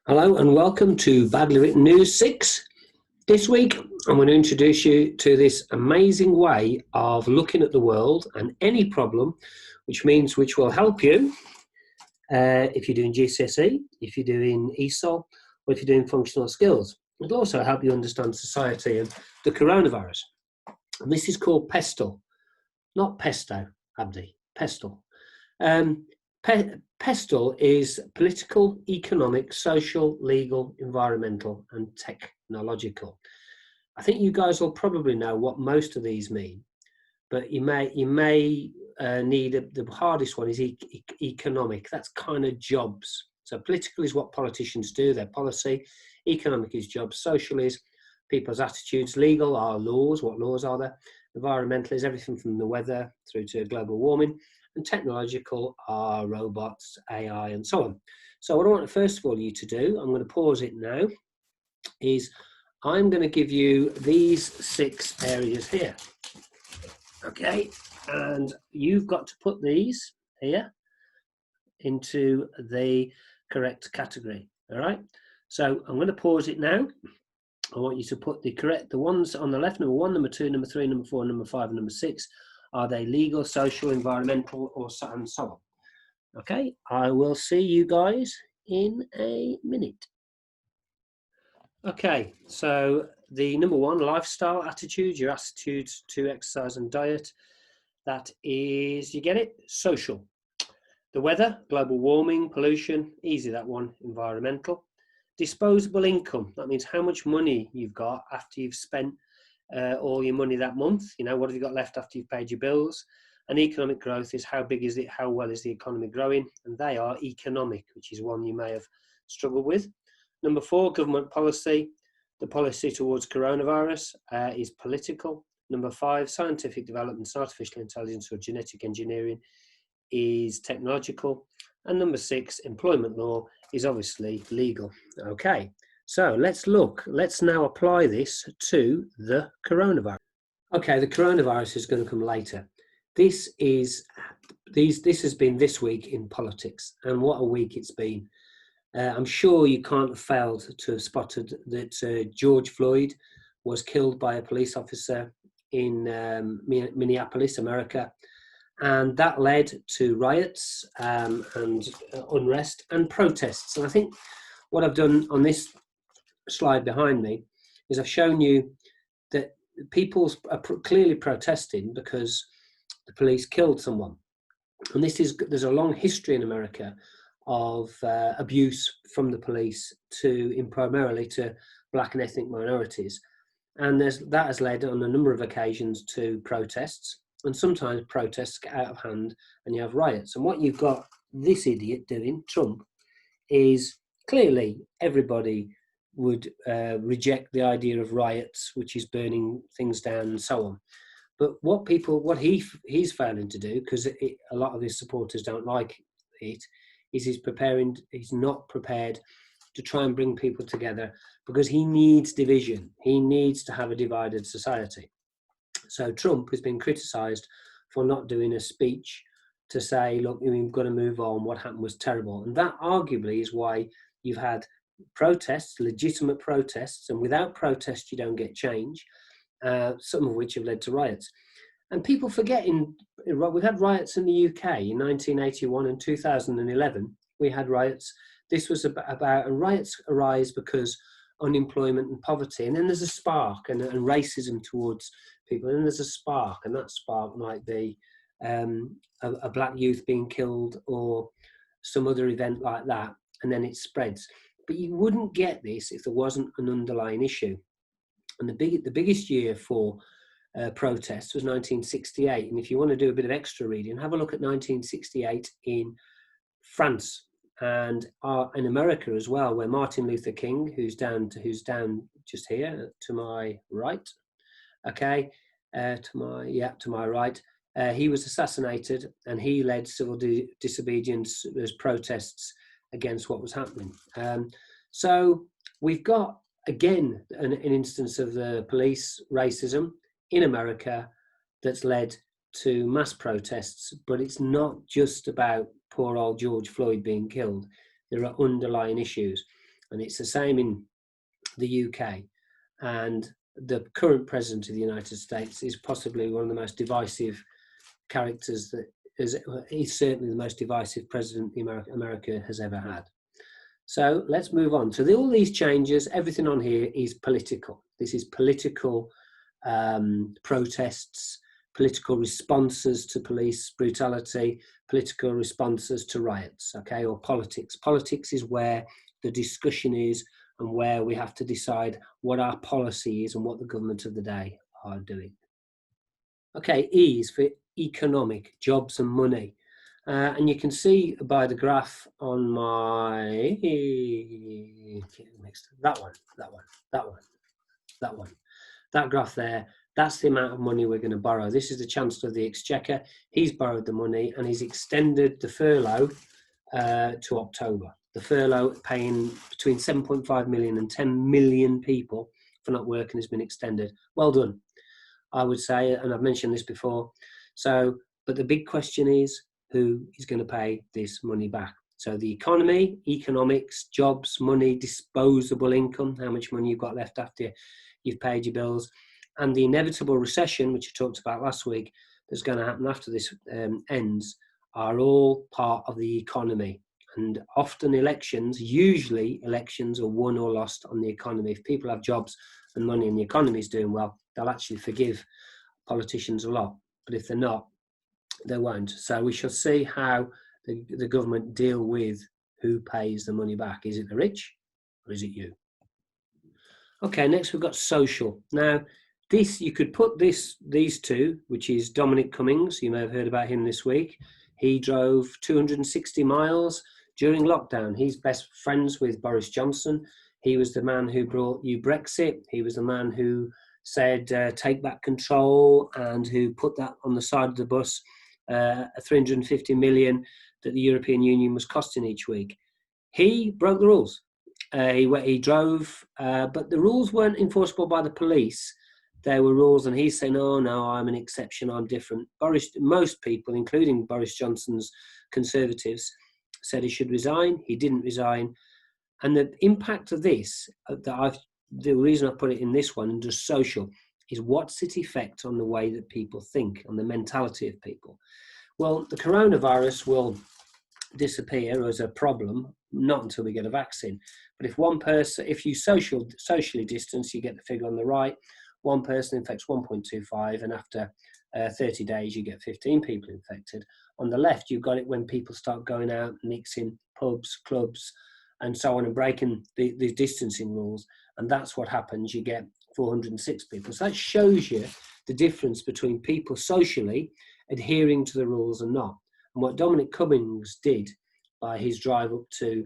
Hello and welcome to Badly Written News 6. This week I'm going to introduce you to this amazing way of looking at the world and any problem, which will help you if you're doing GCSE, if you're doing ESOL, or if you're doing functional skills. It'll also help you understand society and the coronavirus. And this is called PESTLE, not pesto, Abdi, PESTLE. PESTLE is political, economic, social, legal, environmental, and technological. I think you guys will probably know what most of these mean, but you may need the hardest one is economic. That's kind of jobs. So political is what politicians do, their policy. Economic is jobs. Social is people's attitudes. Legal are laws. What laws are there? Environmental is everything from the weather through to global warming. And technological are robots, AI, and so on. So what I want first of all you to do, I'm going to pause it now, is I'm going to give you these 6 areas here. Okay, and you've got to put these here into the correct category. All right, so I'm going to pause it now. I want you to put the ones on the left, number 1, number 2, number 3, number 4, number 5, and number 6. Are they legal, social, environmental, or so and so on? Okay, I will see you guys in a minute. Okay, so the number 1, lifestyle attitude, your attitude to exercise and diet. That is, you get it, social. The weather, global warming, pollution, easy that one, environmental. Disposable income, that means how much money you've got after you've spent all your money that month. You know, what have you got left after you've paid your bills? And economic growth is how big is it, how well is the economy growing? And they are economic, which is one you may have struggled with. Number 4, government policy. The policy towards coronavirus is political. Number 5, scientific developments, artificial intelligence or genetic engineering is technological. And number 6, employment law is obviously legal. Okay. So let's now apply this to the coronavirus. Okay, the coronavirus is going to come later. This has been this week in politics, and what a week it's been. I'm sure you can't have failed to have spotted that George Floyd was killed by a police officer in Minneapolis, America, and that led to riots and unrest and protests. And I think what I've done on this slide behind me is I've shown you that people are clearly protesting because the police killed someone, and there's a long history in America of abuse from the police primarily to black and ethnic minorities, and that has led on a number of occasions to protests, and sometimes protests get out of hand and you have riots. And what you've got this idiot doing, Trump, is clearly everybody would reject the idea of riots, which is burning things down and so on. But what he's failing to do, because a lot of his supporters don't like it, is he's not prepared to try and bring people together, because he needs division. He needs to have a divided society. So Trump has been criticised for not doing a speech to say, look, we've got to move on, what happened was terrible. And that arguably is why you've had protests, legitimate protests, and without protest you don't get change, some of which have led to riots. And people forget, we've had riots in the UK in 1981 and 2011. We had riots. This was about, and riots arise because unemployment and poverty, and then there's a spark and racism towards people, and then there's a spark, and that spark might be a black youth being killed or some other event like that, and then it spreads. But you wouldn't get this if there wasn't an underlying issue. And the biggest year for protests was 1968. And if you want to do a bit of extra reading, have a look at 1968 in France and in America as well, where Martin Luther King, who's down just here to my right, okay, to my right, he was assassinated, and he led civil disobedience as protests against what was happening. So we've got, again, an instance of the police racism in America that's led to mass protests, but it's not just about poor old George Floyd being killed. There are underlying issues. and it's the same in the UK. And the current president of the United States is possibly one of the most divisive characters that he's certainly the most divisive president America has ever had. So let's move on. So all these changes, everything on here is political. This is political protests, political responses to police brutality, political responses to riots, okay, or politics. Politics is where the discussion is and where we have to decide what our policy is and what the government of the day are doing. Okay, E is for economic, jobs and money. And you can see by the graph on my, that graph there, that's the amount of money we're going to borrow. This is the Chancellor of the Exchequer. He's borrowed the money and he's extended the furlough to October. The furlough paying between 7.5 million and 10 million people for not working has been extended. Well done, I would say, and I've mentioned this before. So, but the big question is, who is going to pay this money back? So the economy, economics, jobs, money, disposable income, how much money you've got left after you've paid your bills, and the inevitable recession, which I talked about last week, that's going to happen after this ends, are all part of the economy. And often usually elections are won or lost on the economy. If people have jobs and money and the economy is doing well, they'll actually forgive politicians a lot. But if they're not, they won't. So we shall see how the government deal with who pays the money back. Is it the rich or is it you? Okay, next we've got social. Now, this, you could put these two, which is Dominic Cummings. You may have heard about him this week. He drove 260 miles during lockdown. He's best friends with Boris Johnson. He was the man who brought you Brexit. He was the man who said, take back control, and who put that on the side of the bus, 350 million that the European Union was costing each week. He broke the rules. He drove, but the rules weren't enforceable by the police. There were rules, and he's saying, "Oh no, I'm an exception. I'm different." Most people, including Boris Johnson's Conservatives, said he should resign. He didn't resign, and the impact of this, the reason I put it in this one, under social, is what's its effect on the way that people think, on the mentality of people. Well, the coronavirus will disappear as a problem, not until we get a vaccine. But if you socially distance, you get the figure on the right. One person infects 1.25, and after 30 days, you get 15 people infected. On the left, you've got it when people start going out, mixing pubs, clubs, and so on, and breaking the distancing rules. And that's what happens. You get 406 people. So that shows you the difference between people socially adhering to the rules and not. And what Dominic Cummings did by his drive up to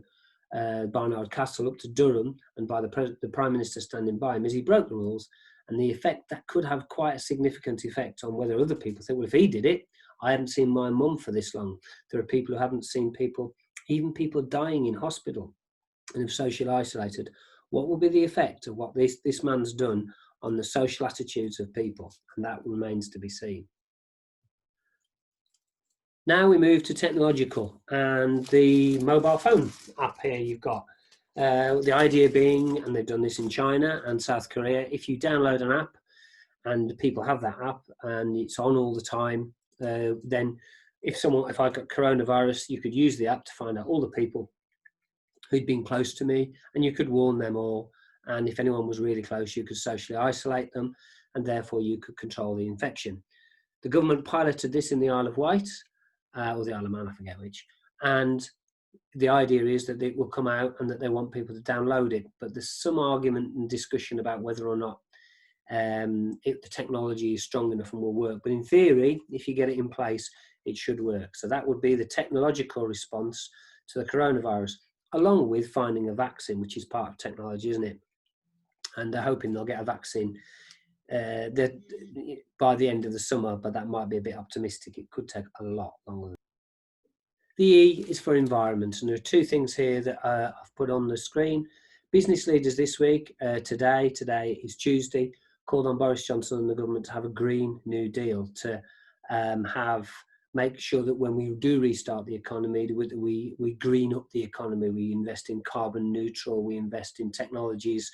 Barnard Castle, up to Durham, and by the Prime Minister standing by him, is he broke the rules. And the effect, that could have quite a significant effect on whether other people think, well, if he did it, I haven't seen my mum for this long. There are people who haven't seen people, even people dying in hospital and have socially isolated. What will be the effect of what this man's done on the social attitudes of people? And that remains to be seen. Now we move to technological, and the mobile phone app here you've got. The idea being, and they've done this in China and South Korea, if you download an app and people have that app and it's on all the time, then if I got coronavirus, you could use the app to find out all the people who'd been close to me, and you could warn them all. And if anyone was really close, you could socially isolate them, and therefore you could control the infection. The government piloted this in the Isle of Wight, or the Isle of Man, I forget which. And the idea is that it will come out and that they want people to download it. But there's some argument and discussion about whether or not the technology is strong enough and will work. But in theory, if you get it in place, it should work. So that would be the technological response to the coronavirus, along with finding a vaccine, which is part of technology, isn't it? And they're hoping they'll get a vaccine by the end of the summer, but that might be a bit optimistic. It could take a lot longer. The E is for environment, and there are two things here that I've put on the screen. Business leaders this week, today is Tuesday, called on Boris Johnson and the government to have a Green New Deal, to have make sure that when we do restart the economy, we green up the economy, we invest in carbon neutral, we invest in technologies,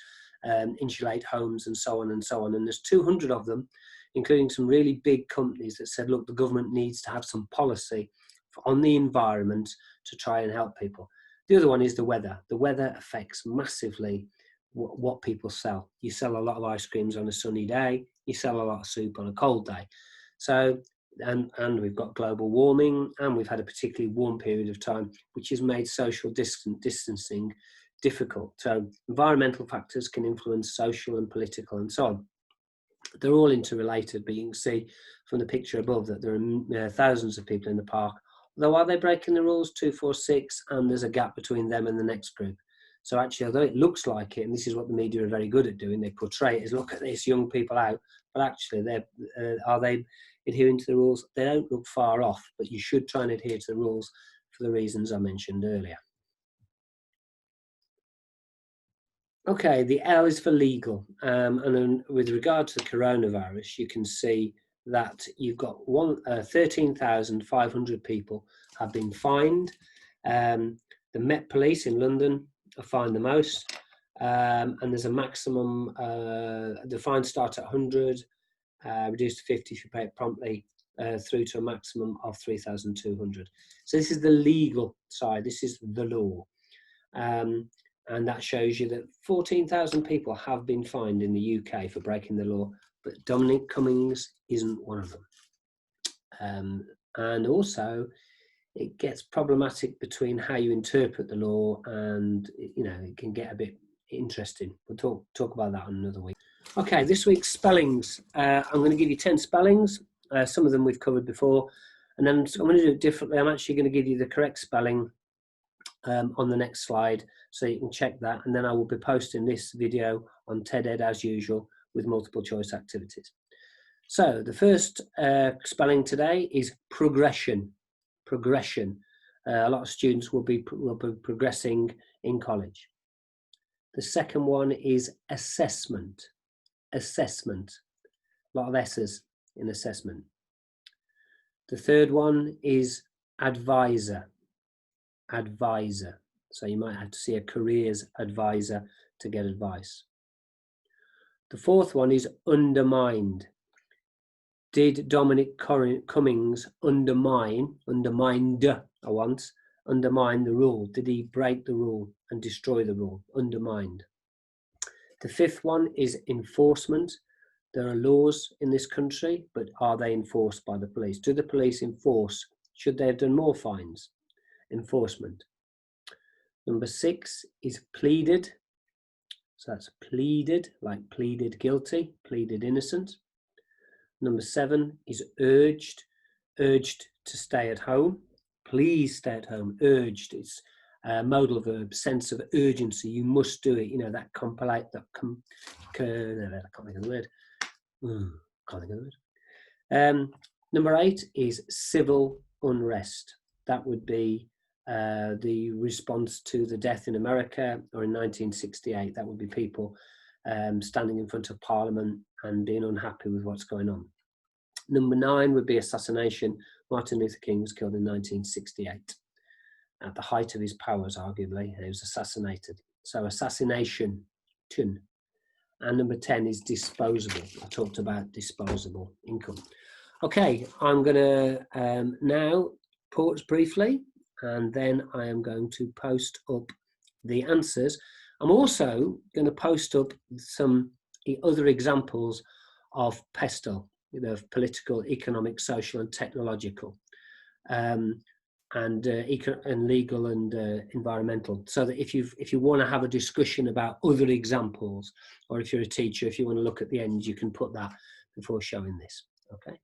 insulate homes and so on and so on. And there's 200 of them, including some really big companies that said, look, the government needs to have some policy on the environment to try and help people. The other one is the weather. The weather affects massively what people sell. You sell a lot of ice creams on a sunny day, you sell a lot of soup on a cold day. So, and we've got global warming, and we've had a particularly warm period of time, which has made social distancing difficult. So environmental factors can influence social and political and so on. They're all interrelated, but you can see from the picture above that there are thousands of people in the park. Although, are they breaking the rules? 2, 4, 6, and there's a gap between them and the next group. So actually, although it looks like it, and this is what the media are very good at doing, they portray it as, look at this, young people out, but actually, are they adhering to the rules? They don't look far off, but you should try and adhere to the rules for the reasons I mentioned earlier. Okay, the L is for legal, and then with regard to the coronavirus, you can see that you've got 13,500 people have been fined. The Met Police in London are fined the most, and there's a maximum, the fines start at 100, reduced to 50 if you pay it promptly, through to a maximum of 3,200. So this is the legal side, this is the law. And that shows you that 14,000 people have been fined in the UK for breaking the law, but Dominic Cummings isn't one of them. And also, it gets problematic between how you interpret the law, and it can get a bit interesting. We'll talk about that on another week. Okay, this week's spellings. I'm going to give you 10 spellings. Some of them we've covered before, and then I'm going to do it differently. I'm actually going to give you the correct spelling on the next slide, so you can check that, and then I will be posting this video on TED as usual with multiple choice activities. So the first spelling today is progression. Progression. A lot of students will be progressing in college. The second one is assessment. Assessment. A lot of S's in assessment. The third one is advisor. Advisor. So you might have to see a careers advisor to get advice. The fourth one is undermined. Did Dominic Cummings undermine the rule? Did he break the rule and destroy the rule? Undermined. The fifth one is enforcement. There are laws in this country, but are they enforced by the police? Do the police enforce? Should they have done more fines? Enforcement. Number 6 is pleaded. So that's pleaded, like pleaded guilty, pleaded innocent. Number 7 is urged, urged to stay at home. Please stay at home. Urged, it's a modal verb, sense of urgency. You must do it. That compilate, I can't think of the word. Can't think of the word. Number 8 is civil unrest. That would be the response to the death in America, or in 1968. That would be people standing in front of Parliament and being unhappy with what's going on. Number 9 would be assassination. Martin Luther King was killed in 1968. At the height of his powers, arguably, he was assassinated. So assassination. And number 10 is disposable. I talked about disposable income. Okay, I'm going to now pause briefly, and then I am going to post up the answers. I'm also going to post up some other examples of PESTEL, political, economic, social, and technological, and legal and environmental. So that if you want to have a discussion about other examples, or if you're a teacher, if you want to look at the end, you can put that before showing this. Okay.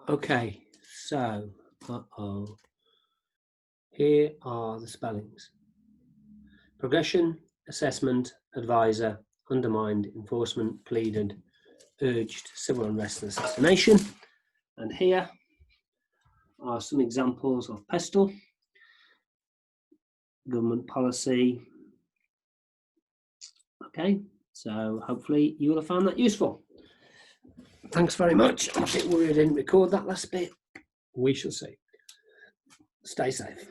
Okay. So, here are the spellings: progression, assessment, advisor, undermined, enforcement, pleaded, urged, civil unrest, and assassination. And here are some examples of PESTEL, government policy. Okay, so hopefully you will have found that useful. Thanks very much. I'm a bit worried I didn't record that last bit. We shall see. Stay safe.